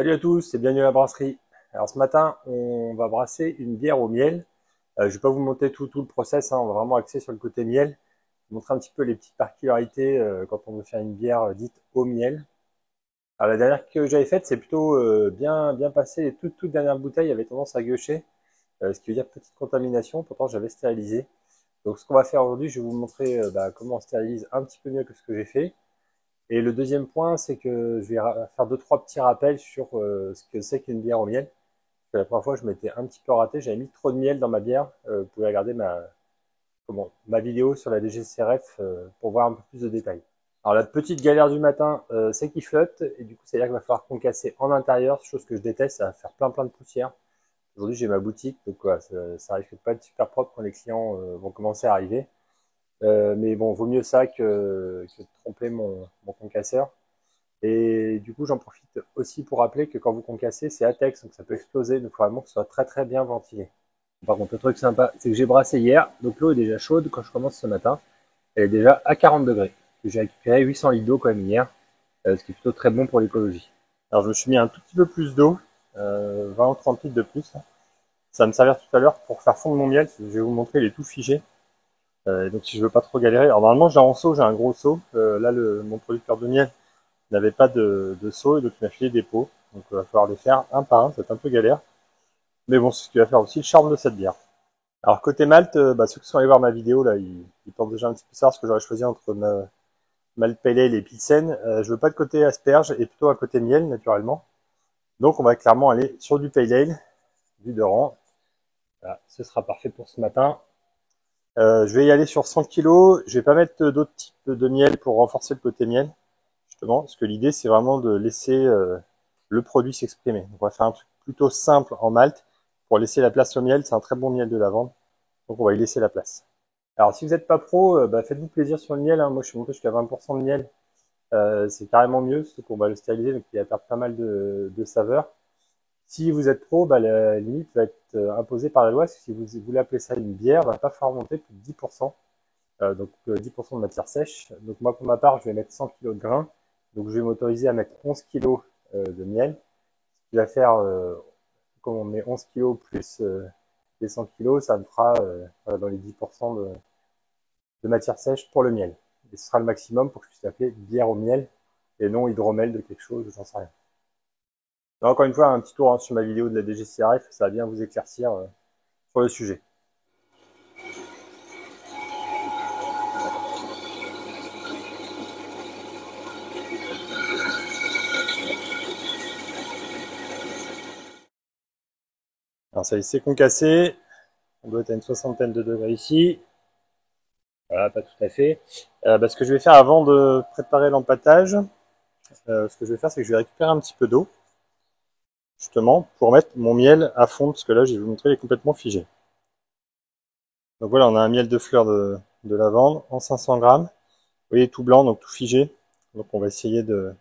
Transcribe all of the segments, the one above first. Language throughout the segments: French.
Salut à tous et bienvenue à la brasserie. Alors ce matin, on va brasser une bière au miel. Je vais pas vous montrer tout le process, hein, on va vraiment axer sur le côté miel. Vous montrer un petit peu les petites particularités quand on veut faire une bière dite au miel. Alors la dernière que j'avais faite, c'est plutôt bien passé. Les toutes dernières bouteilles avaient tendance à gueucher, ce qui veut dire petite contamination. Pourtant j'avais stérilisé. Donc ce qu'on va faire aujourd'hui, je vais vous montrer comment on stérilise un petit peu mieux que ce que j'ai fait. Et le deuxième point, c'est que je vais faire deux, trois petits rappels sur ce que c'est qu'une bière au miel. Parce que la première fois, je m'étais un petit peu raté. J'avais mis trop de miel dans ma bière. Vous pouvez regarder ma vidéo sur la DGCRF pour voir un peu plus de détails. Alors la petite galère du matin, c'est qu'il flotte. Et du coup, c'est-à-dire qu'il va falloir concasser en intérieur, chose que je déteste. Ça va faire plein de poussière. Aujourd'hui, j'ai ma boutique. Donc voilà, ça risque de pas être super propre quand les clients vont commencer à arriver. Mais bon, vaut mieux ça que de tromper mon concasseur. Et du coup, j'en profite aussi pour rappeler que quand vous concassez, c'est ATEX, donc ça peut exploser. Donc, il faut vraiment que ce soit très bien ventilé. Par contre, le truc sympa, c'est que j'ai brassé hier, donc l'eau est déjà chaude quand je commence ce matin. Elle est déjà à 40 degrés. J'ai récupéré 800 litres d'eau quand même hier, ce qui est plutôt très bon pour l'écologie. Alors, je me suis mis un tout petit peu plus d'eau, 20 ou 30 litres de plus. Ça va me servir tout à l'heure pour faire fondre mon miel. Je vais vous montrer, il est tout figé. Donc, si je veux pas trop galérer, alors normalement, j'ai un seau, j'ai un gros seau. Là, mon producteur de miel n'avait pas de seau et donc il m'a filé des pots. Donc il va falloir les faire un par un, c'est un peu galère. Mais bon, c'est ce qui va faire aussi le charme de cette bière. Alors côté malt, ceux qui sont allés voir ma vidéo, là, ils pensent déjà un petit peu savoir ce que j'aurais choisi entre malt pale ale et pilsen. Je veux pas de côté asperge et plutôt un côté miel, naturellement. Donc on va clairement aller sur du pale ale, du de rang. Voilà, ce sera parfait pour ce matin. Je vais y aller sur 100 kg. Je vais pas mettre d'autres types de miel pour renforcer le côté miel. Justement, parce que l'idée c'est vraiment de laisser le produit s'exprimer. Donc on va faire un truc plutôt simple en malt pour laisser la place au miel. C'est un très bon miel de lavande, donc on va y laisser la place. Alors si vous n'êtes pas pro, faites-vous plaisir sur le miel, hein. Moi je suis monté jusqu'à 20% de miel, c'est carrément mieux, surtout qu'on va le stériliser, donc il va perdre pas mal de saveur. Si vous êtes pro, la limite va être imposée par la loi, parce que si vous voulez appeler ça une bière, il va pas falloir monter plus de 10%. Donc 10% de matière sèche. Donc moi pour ma part, je vais mettre 100 kg de grains. Donc je vais m'autoriser à mettre 11 kg de miel. Ce qui va faire, comme on met 11 kg plus les 100 kg, ça me fera dans les 10% de matière sèche pour le miel. Et ce sera le maximum pour que je puisse l'appeler bière au miel et non hydromel de quelque chose, j'en sais rien. Donc, encore une fois, un petit tour sur ma vidéo de la DGCRF, ça va bien vous éclaircir sur le sujet. Alors ça y est, c'est concassé. On doit être à une soixantaine de degrés ici. Voilà, pas tout à fait. Ce que je vais faire avant de préparer l'empâtage, ce que je vais faire, c'est que je vais récupérer un petit peu d'eau, justement, pour mettre mon miel à fond, parce que là, je vais vous montrer, il est complètement figé. Donc voilà, on a un miel de fleurs de lavande en 500 grammes. Vous voyez, tout blanc, donc tout figé. Donc on va essayer de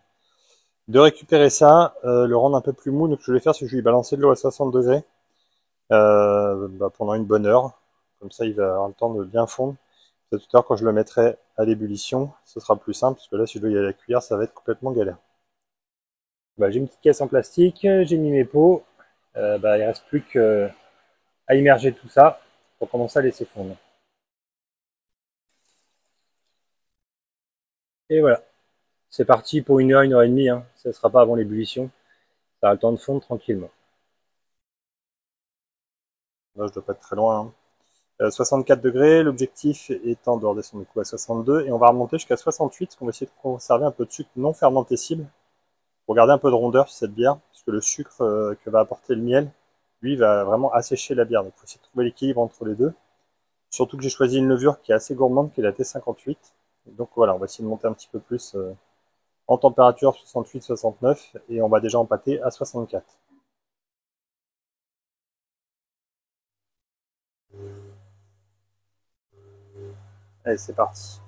récupérer ça, le rendre un peu plus mou. Donc ce que je vais faire, c'est que je vais lui balancer de l'eau à 60 degrés pendant une bonne heure. Comme ça, il va avoir le temps de bien fondre. Tout à l'heure, quand je le mettrai à l'ébullition, ce sera plus simple, parce que là, si je dois y aller à la cuillère, ça va être complètement galère. J'ai une petite caisse en plastique, j'ai mis mes pots. Il ne reste plus qu'à immerger tout ça pour commencer à laisser fondre. Et voilà, c'est parti pour 1 heure et demie. Hein. Ça ne sera pas avant l'ébullition. Ça a le temps de fondre tranquillement. Là, je dois pas être très loin. Hein. 64 degrés, l'objectif étant de redescendre du coup à 62 et on va remonter jusqu'à 68 parce qu'on va essayer de conserver un peu de sucre non fermentescible pour garder un peu de rondeur sur cette bière parce que le sucre que va apporter le miel, lui, va vraiment assécher la bière. Donc il faut essayer de trouver l'équilibre entre les deux. Surtout que j'ai choisi une levure qui est assez gourmande, qui est la T58. Donc voilà, on va essayer de monter un petit peu plus en température 68-69 et on va déjà empâter à 64. Allez, c'est parti.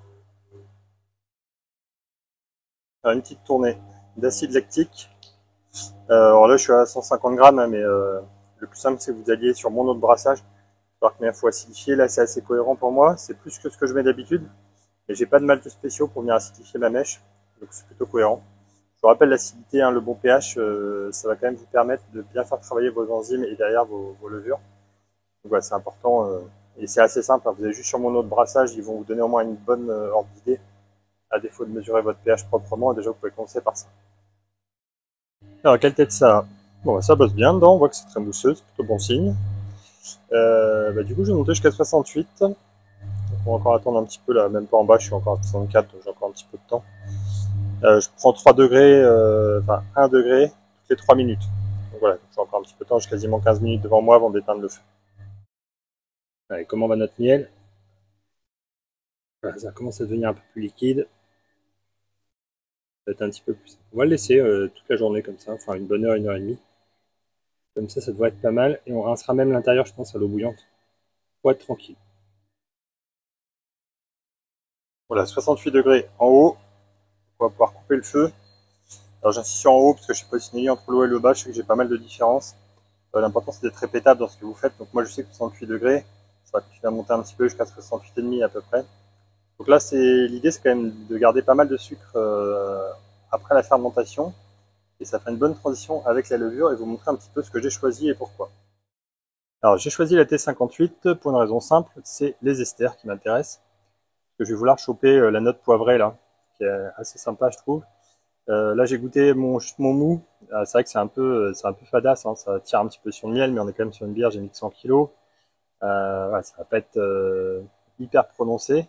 Alors, une petite tournée d'acide lactique. Alors là, je suis à 150 grammes, hein, mais le plus simple, c'est que vous alliez sur mon eau de brassage. Alors combien il faut acidifier. Là, c'est assez cohérent pour moi. C'est plus que ce que je mets d'habitude. Et j'ai pas de malt spéciaux pour venir acidifier ma mèche. Donc c'est plutôt cohérent. vous rappelle l'acidité, hein, le bon pH, ça va quand même vous permettre de bien faire travailler vos enzymes et derrière vos levures. Donc voilà, c'est important et c'est assez simple. Hein. Vous avez juste sur mon autre brassage, ils vont vous donner au moins une bonne ordre d'idée. À défaut de mesurer votre pH proprement, déjà vous pouvez commencer par ça. Alors, quelle tête ça a? Bon, ça bosse bien dedans, on voit que c'est très mousseux, c'est plutôt bon signe. Du coup, je vais monter jusqu'à 68. Donc, on va encore attendre un petit peu là, même pas en bas, je suis encore à 64, donc j'ai encore un petit peu de temps. Je prends 3 degrés, 1 degré toutes les 3 minutes. Donc voilà, j'ai encore un petit peu de temps, j'ai quasiment 15 minutes devant moi avant d'éteindre le feu. Allez, comment va notre miel? Voilà, ça commence à devenir un peu plus liquide. Ça va être un petit peu plus. On va le laisser toute la journée comme ça, enfin une bonne heure, 1 heure et demie. Comme ça devrait être pas mal. Et on rincera même l'intérieur, je pense, à l'eau bouillante. Pour être tranquille. Voilà, 68 degrés en haut. On va pouvoir couper le feu. Alors j'insiste sur en haut parce que je sais positionner entre l'eau et le bas, je sais que j'ai pas mal de différences. L'important c'est d'être répétable dans ce que vous faites. Donc moi je sais que 68 degrés, ça va continuer à monter un petit peu jusqu'à 68,5 à peu près. Donc là l'idée c'est quand même de garder pas mal de sucre après la fermentation. Et ça fait une bonne transition avec la levure et vous montrer un petit peu ce que j'ai choisi et pourquoi. Alors j'ai choisi la T58 pour une raison simple, c'est les esters qui m'intéressent. Je vais vouloir choper la note poivrée là, qui est assez sympa je trouve. Là j'ai goûté mon mou, c'est vrai que c'est un peu fadasse, hein. Ça tire un petit peu sur le miel, mais on est quand même sur une bière, j'ai mis que 100 kg. Ouais, ça va pas être hyper prononcé.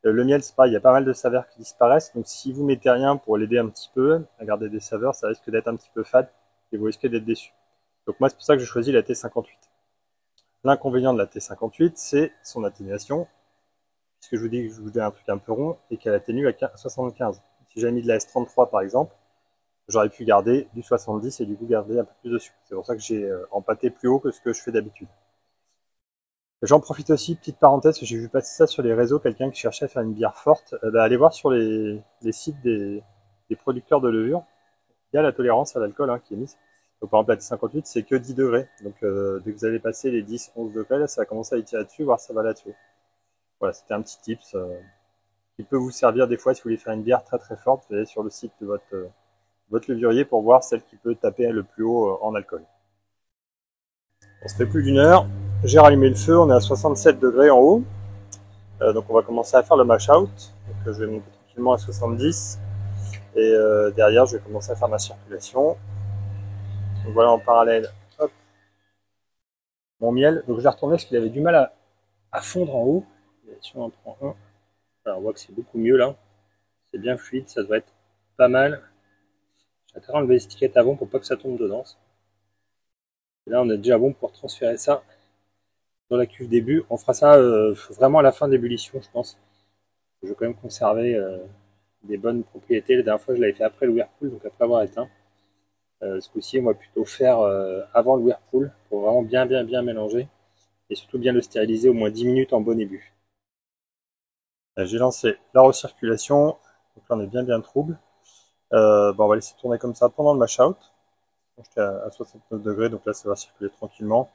Le miel c'est pareil, il y a pas mal de saveurs qui disparaissent, donc si vous mettez rien pour l'aider un petit peu à garder des saveurs, ça risque d'être un petit peu fade et vous risquez d'être déçu. Donc moi c'est pour ça que j'ai choisi la T58. L'inconvénient de la T58 c'est son atténuation, puisque je vous dis que je voulais un truc un peu rond et qu'elle atténue à 75. Si j'avais mis de la S33 par exemple, j'aurais pu garder du 70 et du coup garder un peu plus de sucre. C'est pour ça que j'ai empâté plus haut que ce que je fais d'habitude. J'en profite aussi, petite parenthèse, j'ai vu passer ça sur les réseaux, quelqu'un qui cherchait à faire une bière forte. Allez voir sur les sites des producteurs de levure. Il y a la tolérance à l'alcool qui est mise. Donc par exemple la T58 c'est que 10 degrés. Donc dès que vous allez passer les 10-11 degrés, là, ça va commencer à étirer dessus, voir si ça va là-dessus. Voilà, c'était un petit tips qui peut vous servir des fois si vous voulez faire une bière très très forte. Vous allez sur le site de votre levurier pour voir celle qui peut taper le plus haut en alcool. On se fait plus d'une heure. J'ai rallumé le feu, on est à 67 degrés en haut. Donc on va commencer à faire le mash out. Donc je vais monter tranquillement à 70. Et derrière, je vais commencer à faire ma circulation. Donc voilà en parallèle, hop, mon miel. Donc je l'ai retourné parce qu'il avait du mal à fondre en haut. Si on en prend un, alors on voit que c'est beaucoup mieux là. C'est bien fluide, ça devrait être pas mal. J'ai intérêt à enlever les étiquettes avant pour pas que ça tombe dedans. Et là on est déjà bon pour transférer ça dans la cuve début. On fera ça vraiment à la fin d'ébullition, je pense. Je vais quand même conserver des bonnes propriétés. La dernière fois, je l'avais fait après le whirlpool, donc après avoir éteint. Ce coup-ci, on va plutôt faire avant le whirlpool pour vraiment bien mélanger et surtout bien le stériliser au moins 10 minutes en bon début. J'ai lancé la recirculation, donc là on est bien trouble. On va laisser tourner comme ça pendant le mash out. J'étais à 69 degrés, donc là ça va circuler tranquillement.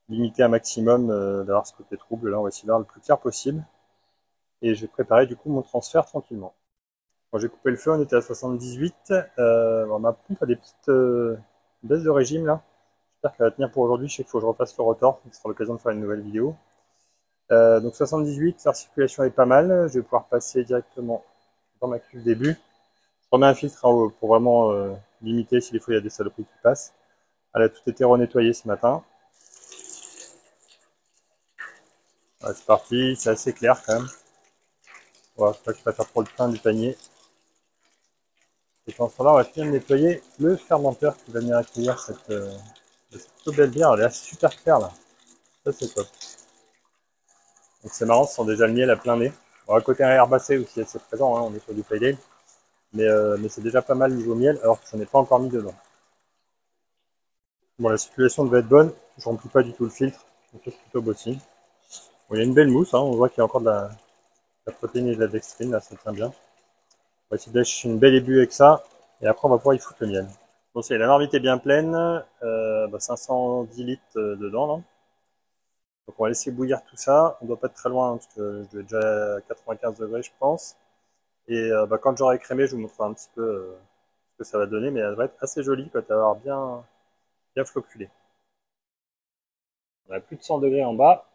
Limiter un maximum d'avoir ce côté trouble, là on va essayer d'avoir le plus clair possible. Et je vais préparer du coup mon transfert tranquillement. Bon, j'ai coupé le feu, on était à 78. Ma pompe a des petites baisses de régime là. J'espère qu'elle va tenir pour aujourd'hui. Je sais qu'il faut que je repasse le rotor, ce sera l'occasion de faire une nouvelle vidéo. Donc 78, la circulation est pas mal. Je vais pouvoir passer directement dans ma cuve début. Je remets un filtre pour vraiment limiter si des fois il y a des saloperies qui passent. Elle a tout été renettoyé ce matin. Voilà, c'est parti, c'est assez clair quand même. Voilà, faut pas que je fasse trop le pain du panier. Et pendant ce temps-là, on va finir de nettoyer le fermenteur qui va venir accueillir cette plutôt belle bière. Elle est super claire là. Ça c'est top. Donc c'est marrant, ce sont déjà le miel à plein nez. Bon, à côté un herbacé aussi assez présent, on est sur du pale ale. Mais c'est déjà pas mal niveau miel, alors que j'en ai pas encore mis dedans. Bon, la circulation devait être bonne. Je remplis pas du tout le filtre. Donc c'est plutôt beau signe. Bon, il y a une belle mousse, on voit qu'il y a encore de la protéine et de la dextrine, là ça tient bien. On va essayer de lâcher une belle ébue avec ça. Et après on va pouvoir y foutre le miel. Bon, c'est la marmite est bien pleine, 510 litres dedans là. Donc on va laisser bouillir tout ça. On doit pas être très loin parce que je dois être déjà à 95 degrés je pense. Et quand j'aurai écrémé, je vous montrerai un petit peu que ça va donner, mais elle devrait être assez jolie quand elle va avoir bien floculé. On a plus de 100 degrés en bas.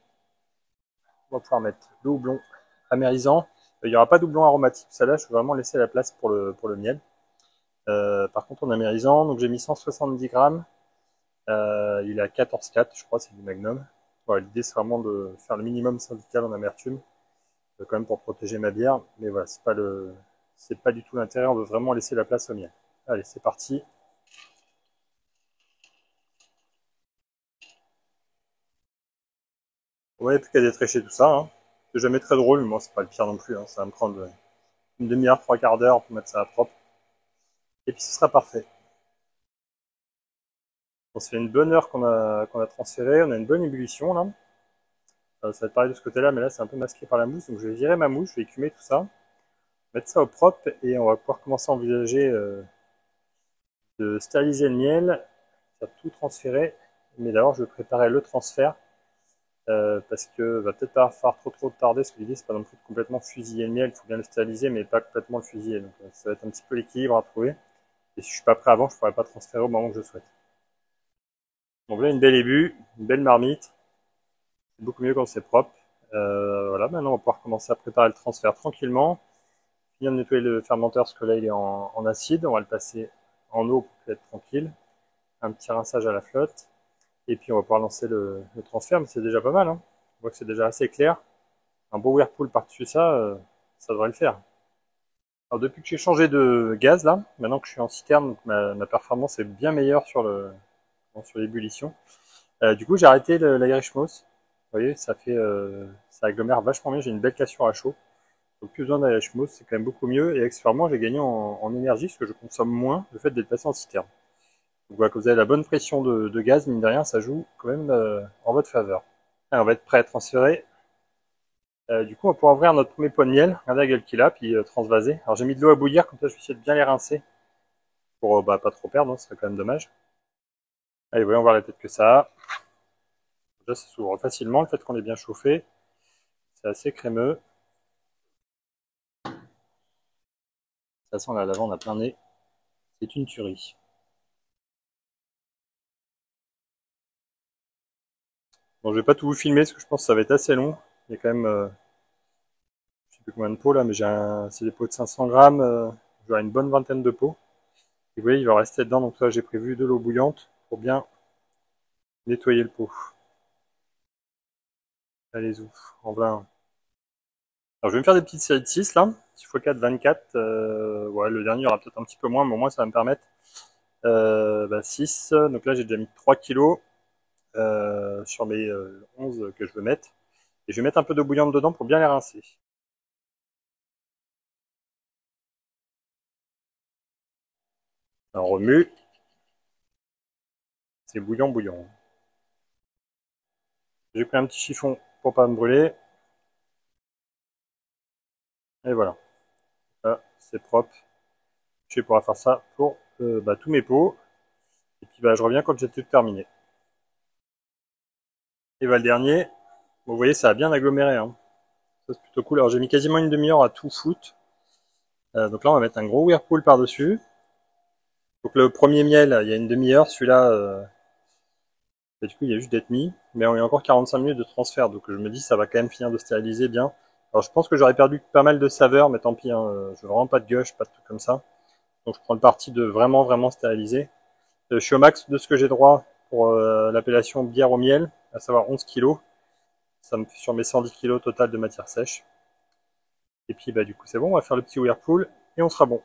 On va pouvoir mettre le houblon amérisant. Il n'y aura pas de houblon aromatique, ça là, je vais vraiment laisser la place pour le miel. Par contre, en amérisant, donc j'ai mis 170 grammes. Il est à 14,4, je crois, c'est du Magnum. Voilà, l'idée, c'est vraiment de faire le minimum syndical en amertume, quand même pour protéger ma bière. Mais voilà, c'est pas du tout l'intérêt. On veut vraiment laisser la place au miel. Allez, c'est parti. Ouais, plus qu'à détrécher tout ça. Hein. C'est jamais très drôle, mais moi, c'est pas le pire non plus. Hein. Ça va me prendre une demi-heure, 3/4 d'heure pour mettre ça à propre. Et puis, ce sera parfait. On se fait une bonne heure qu'on a transféré. On a une bonne ébullition, là. Ça va être pareil de ce côté-là, mais là, c'est un peu masqué par la mousse. Donc, je vais virer ma mousse, je vais écumer tout ça, mettre ça au propre, et on va pouvoir commencer à envisager de stériliser le miel, faire tout transférer. Mais d'abord, je vais préparer le transfert. Parce que va peut-être pas falloir trop tarder, parce que l'idée c'est pas non plus de complètement fusiller le miel, il faut bien le stériliser, mais pas complètement le fusiller. Donc ça va être un petit peu l'équilibre à trouver. Et si je suis pas prêt avant, je pourrais pas transférer au moment que je souhaite. Donc là, une belle ébue, une belle marmite. C'est beaucoup mieux quand c'est propre. Voilà, maintenant on va pouvoir commencer à préparer le transfert tranquillement. Bien de nettoyer le fermenteur, parce que là il est en acide. On va le passer en eau pour qu'il être tranquille. Un petit rinçage à la flotte. Et puis on va pouvoir lancer le transfert, mais c'est déjà pas mal. Hein. On voit que c'est déjà assez clair. Un beau whirlpool par-dessus ça, ça devrait le faire. Alors depuis que j'ai changé de gaz là, maintenant que je suis en citerne, donc ma performance est bien meilleure sur l'ébullition. Du coup j'ai arrêté l'Irish Moss. Vous voyez, ça agglomère vachement mieux, j'ai une belle cassure à chaud. Donc plus besoin d'Irish Moss, c'est quand même beaucoup mieux. Et accessoirement j'ai gagné en énergie, parce que je consomme moins le fait d'être passé en citerne. Donc voilà, quand vous avez la bonne pression de gaz, mine de rien, ça joue quand même en votre faveur. Alors, on va être prêt à transférer. Du coup, on va pouvoir ouvrir notre premier pot de miel. Regardez la gueule qu'il a, puis transvaser. Alors, j'ai mis de l'eau à bouillir, comme ça, je vais essayer de bien les rincer pour pas trop perdre, hein, ce serait quand même dommage. Allez, voyons voir la tête que ça a. Déjà, ça s'ouvre facilement, le fait qu'on ait bien chauffé. C'est assez crémeux. Ça sent la lavande à plein nez. C'est une tuerie. Bon, je vais pas tout vous filmer, parce que je pense que ça va être assez long. Il y a quand même, je sais plus combien de pots là, mais c'est des pots de 500 grammes. J'aurai une bonne vingtaine de pots. Et vous voyez, il va rester dedans, donc là, j'ai prévu de l'eau bouillante pour bien nettoyer le pot. Allez-y, en plein. Alors, je vais me faire des petites séries de 6 là. 6 x 4, 24. Ouais, le dernier aura peut-être un petit peu moins, mais au moins ça va me permettre 6. Donc là, j'ai déjà mis 3 kilos sur mes 11 que je veux mettre. Et je vais mettre un peu d'eau bouillante dedans pour bien les rincer. Alors, on remue. C'est bouillant, bouillant. J'ai pris un petit chiffon pour pas me brûler. Et voilà. Là, c'est propre. Je vais pouvoir faire ça pour tous mes pots. Et puis je reviens quand j'ai tout terminé. Et le dernier, vous voyez, ça a bien aggloméré. Hein. Ça, c'est plutôt cool. Alors j'ai mis quasiment une demi-heure à tout foutre. Donc là, on va mettre un gros whirlpool par-dessus. Donc le premier miel, il y a une demi-heure. Celui-là, du coup, il y a juste d'être mis. Mais il y a encore 45 minutes de transfert. Donc je me dis, ça va quand même finir de stériliser bien. Alors je pense que j'aurais perdu pas mal de saveur, mais tant pis. Hein, je veux vraiment pas de gush, pas de trucs comme ça. Donc je prends le parti de vraiment stériliser. Je suis au max de ce que j'ai droit pour l'appellation bière au miel, à savoir 11 kg. Ça me fait sur mes 110 kg total de matière sèche. Et puis du coup c'est bon, on va faire le petit whirlpool et on sera bon.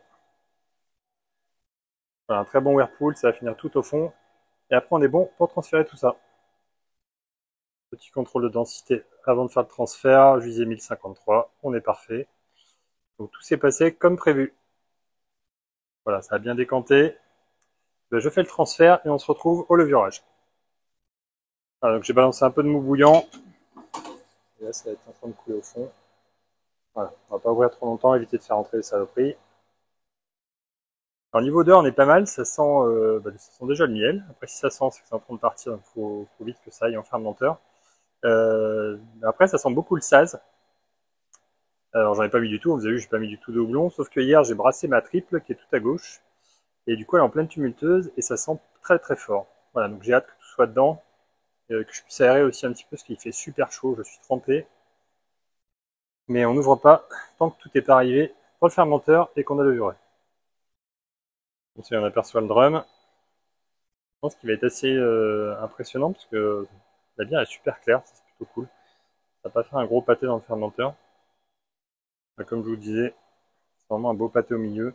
Voilà, un très bon whirlpool, ça va finir tout au fond. Et après on est bon pour transférer tout ça. Petit contrôle de densité avant de faire le transfert, je visais 1053, on est parfait. Donc tout s'est passé comme prévu. Voilà, ça a bien décanté. Je fais le transfert et on se retrouve au levurage. Voilà, donc j'ai balancé un peu de mou bouillant. Et là ça va être en train de couler au fond. Voilà, on va pas ouvrir trop longtemps, éviter de faire entrer les saloperies. Alors niveau odeur, on est pas mal, ça sent déjà le miel. Après si ça sent, c'est que c'est en train de partir, donc faut vite que ça aille en fermenteur. Après ça sent beaucoup le saz. Alors j'en ai pas mis du tout, vous avez vu, j'ai pas mis du tout de houblon, sauf que hier j'ai brassé ma triple qui est tout à gauche. Et du coup, elle est en pleine tumulteuse et ça sent très très fort. Voilà, donc j'ai hâte que tout soit dedans, que je puisse aérer aussi un petit peu parce qu'il fait super chaud, je suis trempé. Mais on n'ouvre pas tant que tout n'est pas arrivé dans le fermenteur et qu'on a levuré. Donc on aperçoit le drum. Je pense qu'il va être assez impressionnant parce que la bière est super claire, c'est plutôt cool. Ça n'a pas fait un gros pâté dans le fermenteur. Comme je vous disais, c'est vraiment un beau pâté au milieu.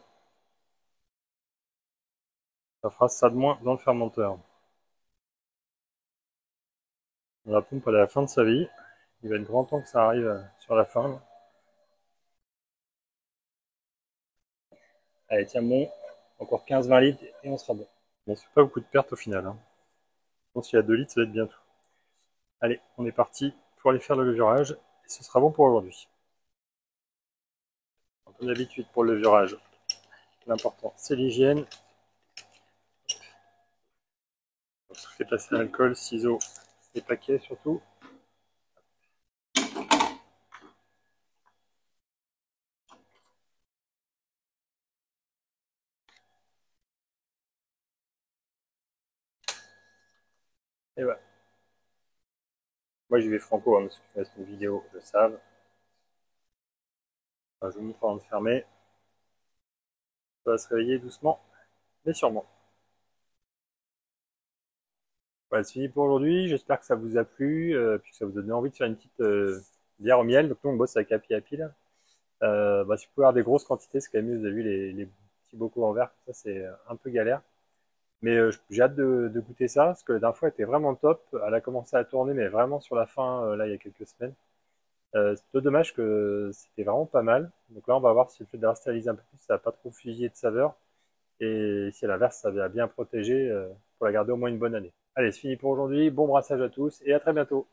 Ça fera ça de moins dans le fermenteur. La pompe elle est à la fin de sa vie. Il va être grand temps que ça arrive sur la fin. Allez, tiens bon, encore 15-20 litres et on sera bon. Bon, c'est pas beaucoup de pertes au final. Hein. Je pense qu'il y a 2 litres, ça va être bientôt. Allez, on est parti pour aller faire le levurage et ce sera bon pour aujourd'hui. Comme d'habitude pour le levurage, l'important c'est l'hygiène. Tout fait passer l'alcool, ciseaux et paquets surtout. Et voilà. Moi j'y vais franco, hein, parce que je reste une vidéo, je le savent. Enfin, je vous montre avant de fermer. Ça va se réveiller doucement, mais sûrement. Voilà, c'est fini pour aujourd'hui. J'espère que ça vous a plu, puis que ça vous a donné envie de faire une petite bière au miel. Donc nous on bosse avec Happy Happy là. Si vous pouvez avoir des grosses quantités, c'est quand même mieux. Vous avez vu les petits bocaux en verre, ça c'est un peu galère. Mais j'ai hâte de goûter ça, parce que la dernière fois elle était vraiment top. Elle a commencé à tourner, mais vraiment sur la fin, là, il y a quelques semaines. C'est plutôt dommage que c'était vraiment pas mal. Donc là, on va voir si le fait de la steriliser un peu plus, ça va pas trop fusiller de saveur. Et si à l'inverse, ça va bien protéger pour la garder au moins une bonne année. Allez, c'est fini pour aujourd'hui. Bon brassage à tous et à très bientôt.